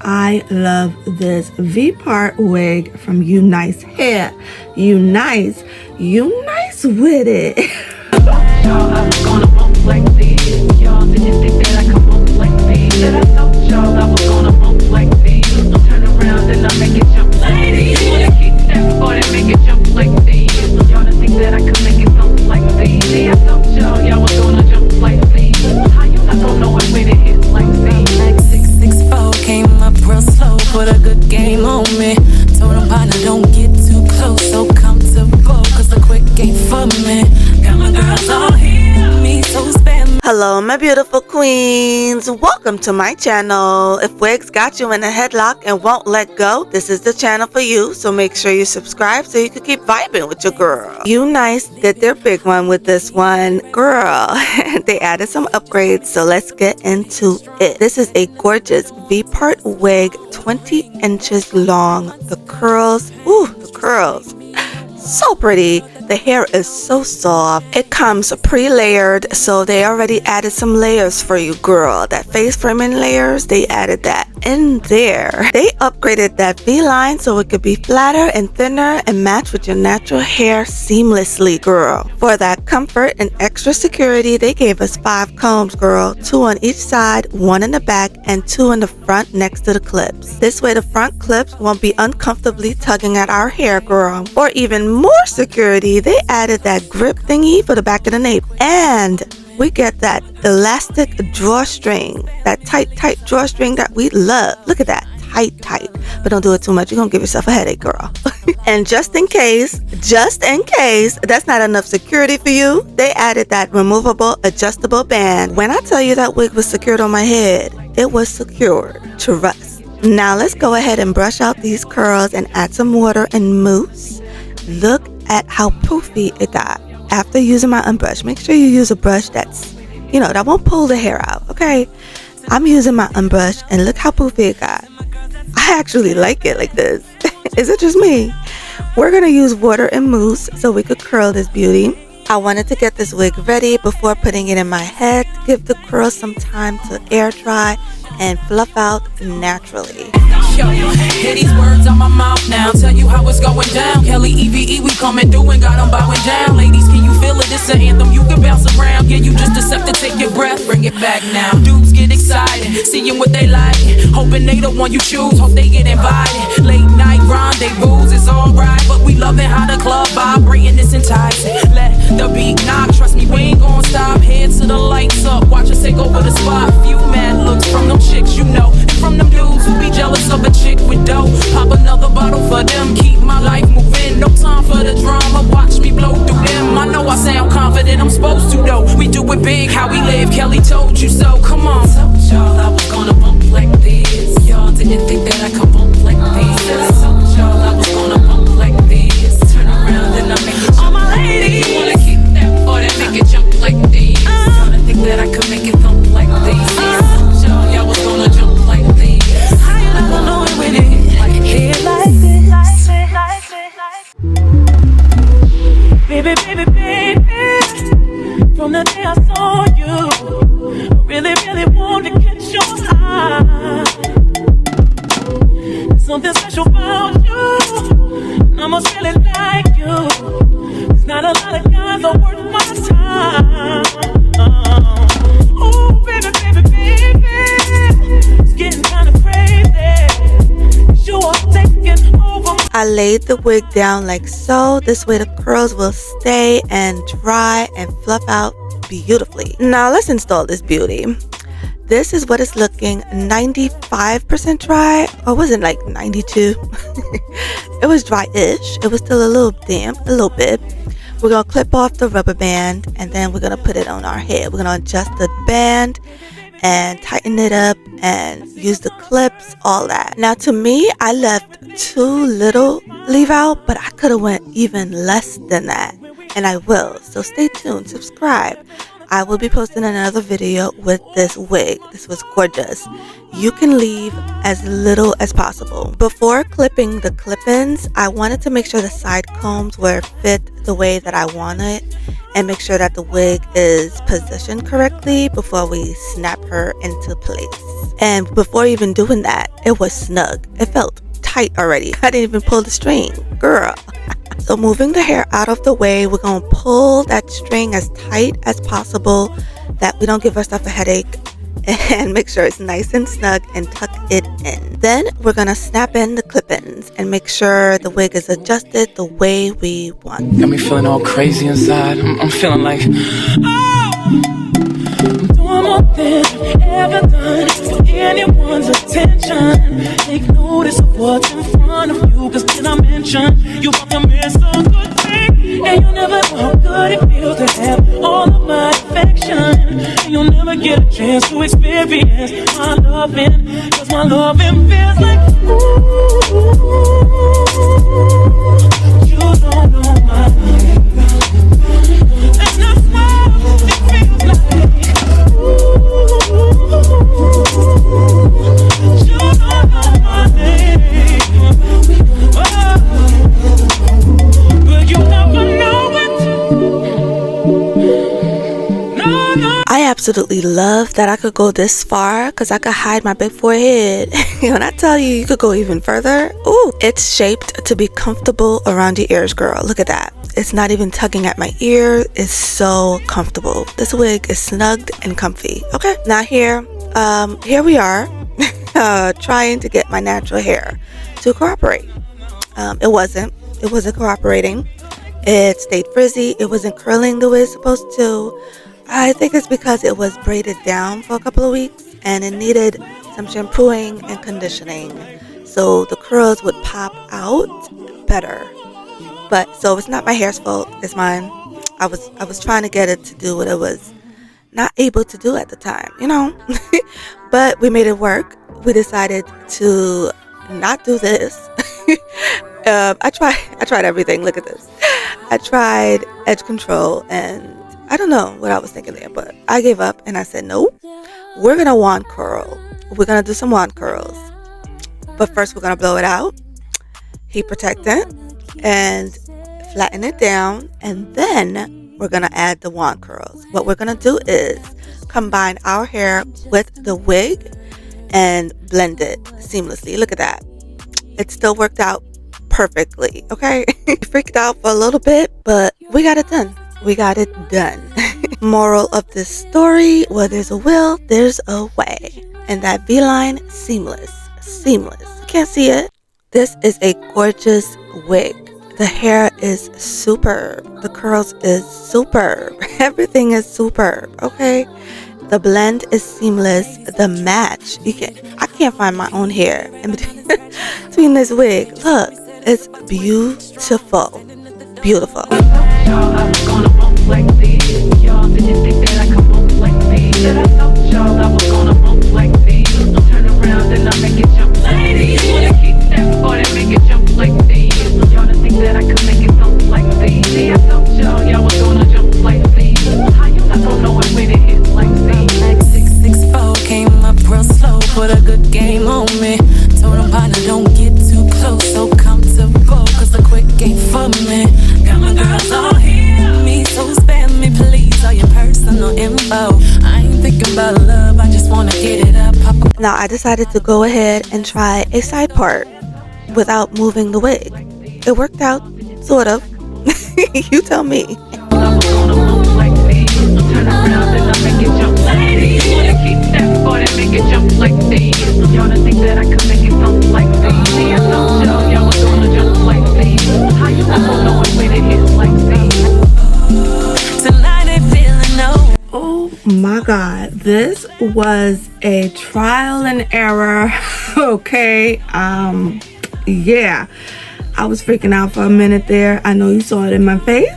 I love this V-part wig from UNice Hair. UNice with it. Y'all, I was gonna bump like this. Y'all didn't think that I could bump like this. That I told y'all I was gonna bump like this. I'll turn around and I'll make it jump like this. Wanna kick that body, make it jump like this. Y'all didn't think that I could make it jump like this. See, I told y'all was gonna jump like this. How you not gonna know it when it hits like this? 664 came up real slow, put a good game on me. Told him partner don't get too close, so comfortable, cause the quick ain't for me. Got my girls all here, me so spam. Hello my beautiful queens, welcome to my channel. If wigs got you in a headlock and won't let go, this is the channel for you, so make sure you subscribe so you can keep vibing with your girl. UNice did their big one with this one. Girl, they added some upgrades, so let's get into it. This is a gorgeous V-part wig, 20 inches long. The curls, so pretty. The hair is so soft. It comes pre-layered, so they already added some layers for you, girl. That face framing layers, they added that in there. They upgraded that V-line so it could be flatter and thinner and match with your natural hair seamlessly, girl. For that comfort and extra security, they gave us 5 combs, girl. 2 on each side, 1 in the back, and 2 in the front next to the clips. This way the front clips won't be uncomfortably tugging at our hair, girl. For even more security, they added that grip thingy for the back of the nape, and we get that elastic drawstring, that tight drawstring that we love. Look at that, tight, but don't do it too much, you're gonna give yourself a headache, girl. And just in case that's not enough security for you, they added that removable adjustable band. When I tell you that wig was secured on my head, it was secured, trust. Now let's go ahead and brush out these curls and add some water and mousse. Look at how poofy it got after using my unbrush. Make sure you use a brush that's, that won't pull the hair out, okay? I'm using my unbrush and look how poofy it got. I actually like it like this. Is it just me? We're gonna use water and mousse so we could curl this beauty. I wanted to get this wig ready before putting it in my head, give the curls some time to air dry and fluff out naturally. Yo, hear these words on my mouth now. Tell you how it's going down. Kelly, EVE, we coming through and got them bowing down. Ladies, can you feel it? It's an anthem. You can bounce around. Yeah, you just accept to take your breath. Bring it back now. Dudes get excited, seeing what they like. Hoping they the one you choose. Hope they get invited. Late night rendezvous is alright, but we loving how the club vibrating. It's enticing. Let the beat knock. Trust me, we ain't gonna stop. Head to the lights up. Watch us take over the spot. Few mad looks from them chicks, and from them dudes who be jealous of a chick with dough. Pop another bottle for them, keep my life moving. No time for the drama, watch me blow through them. I know I sound confident, I'm supposed to though. We do it big, how we live, Kelly told you so. Come on. Told y'all I was gonna bump like this. Y'all didn't think that I could bump like this. Told y'all I was gonna bump like this. Turn around and I make it jump. All my ladies wanna keep that body, make it jump like this. Y'all didn't think that I could make it thump like this. Told y'all was gonna jump like this. How you not gonna know it when it hit like this? Baby, from the day I saw you, I really wanted to catch your eye. There's something special about you, and I must really like you. There's not a lot of guys are worth my time. Oh, baby, it's getting kind of crazy. You are taking over. I laid the wig down like so. This way the curls will stay and dry and fluff out beautifully. Now let's install this beauty. This is what it's looking, 95% dry, or was it like 92? It was dry-ish. It was still a little damp, a little bit. We're gonna clip off the rubber band and then we're gonna put it on our head. We're gonna adjust the band and tighten it up and use the clips, all that. Now to me, I left too little leave out, but I could have went even less than that, and I will. So stay tuned, subscribe. I will be posting another video with this wig. This was gorgeous. You can leave as little as possible. Before clipping the clip-ins, I wanted to make sure the side combs were fit the way that I want it and make sure that the wig is positioned correctly before we snap her into place. And before even doing that, it was snug. It felt tight already. I didn't even pull the string, girl. So moving the hair out of the way, we're going to pull that string as tight as possible that we don't give ourselves a headache, and make sure it's nice and snug and tuck it in. Then we're going to snap in the clip-ins and make sure the wig is adjusted the way we want. Got me feeling all crazy inside. I'm feeling like, I'm doing more than I've ever done for anyone's attention. Take notice of what's in front of you, cause did I mention you want to miss a good thing? And you'll never know how good it feels to have all of my affection. And you'll never get a chance to experience my loving, cause my loving feels like, ooh, you don't know my name. And I swear it feels like, you don't know my name, but you never know it. No. I absolutely love that I could go this far because I could hide my big forehead. When I tell you, you could go even further. Ooh, it's shaped to be comfortable around your ears, girl. Look at that. It's not even tugging at my ear. It's so comfortable. This wig is snugged and comfy. Okay, now here we are trying to get my natural hair to cooperate. It wasn't cooperating. It stayed frizzy. It wasn't curling the way it's supposed to. I think it's because it was braided down for a couple of weeks and it needed some shampooing and conditioning so the curls would pop out better. But so it's not my hair's fault, it's mine. I was trying to get it to do what it was not able to do at the time, you know. But we made it work. We decided to not do this. I tried everything. Look at this. I tried edge control and I don't know what I was thinking there, but I gave up and I said, nope, we're gonna wand curl. We're gonna do some wand curls. But first we're gonna blow it out, heat protectant, and flatten it down, and then we're gonna add the wand curls. What we're gonna do is combine our hair with the wig and blend it seamlessly. Look at that. It still worked out perfectly, okay? Freaked out for a little bit, but we got it done. Moral of this story, where there's a will, there's a way. And that V-line, seamless. You can't see it. This is a gorgeous wig. The hair is superb. The curls is superb. Everything is superb, okay? The blend is seamless. The match, I can't find my own hair in between this wig. Look, it's beautiful. Y'all, I was gonna bump like this. Y'all didn't think that I could bump like this. That I told y'all I was gonna bump like this. I'll turn around and I'll make it jump. Ladies, wanna keep that body, make it jump like this. Y'all didn't think that I could make it jump like this. See, I told y'all was gonna jump like this. How you not gonna know it when it hits like this? 664 came up real slow, put a good game on me. Told him partner, don't get too close, so comfortable, cause the quick ain't for me. Got my girls all here, me, so spare me please, all your personal info. I ain't thinking about love, I just wanna get it up. Now I decided to go ahead and try a side part without moving the wig. It worked out, sort of. You tell me. I was gonna bump like this. I'll turn around and I'll make it jump. Ladies, wanna keep that body, make it jump like this. Y'all didn't think that I could make it jump like this. See, I told y'all was gonna jump like this. How you not gonna know it when it hits like this? Tonight ain't feeling no. Oh my God, this was a trial and error. Okay, yeah, I was freaking out for a minute there. I know you saw it in my face.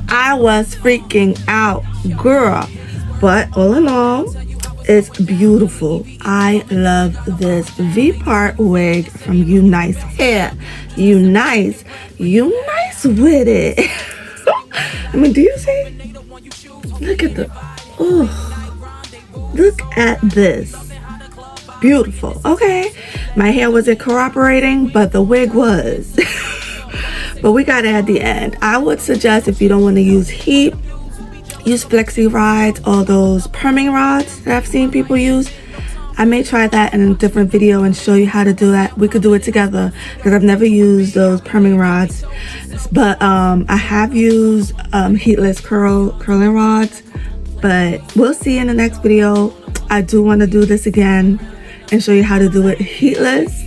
I was freaking out, girl. But all in all, it's beautiful. I love this V-part wig from UNice Hair. UNice with it. I mean, do you see? Look at look at this. Beautiful. Okay, my hair wasn't cooperating, but the wig was. But we got it at the end. I would suggest, if you don't want to use heat, use flexi rods or those perming rods that I've seen people use. I may try that in a different video and show you how to do that. We could do it together because I've never used those perming rods. But I have used heatless curling rods. But we'll see in the next video. I do want to do this again and show you how to do it heatless.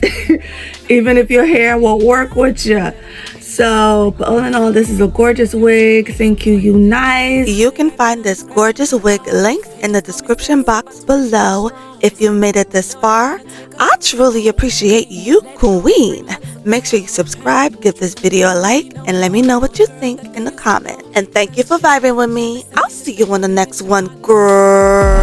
Even if your hair won't work with you. So, but all in all, this is a gorgeous wig. Thank you, UNice. You can find this gorgeous wig linked in the description box below. If you made it this far, I truly appreciate you, queen. Make sure you subscribe, give this video a like, and let me know what you think in the comments. And thank you for vibing with me. I'll see you on the next one, girl.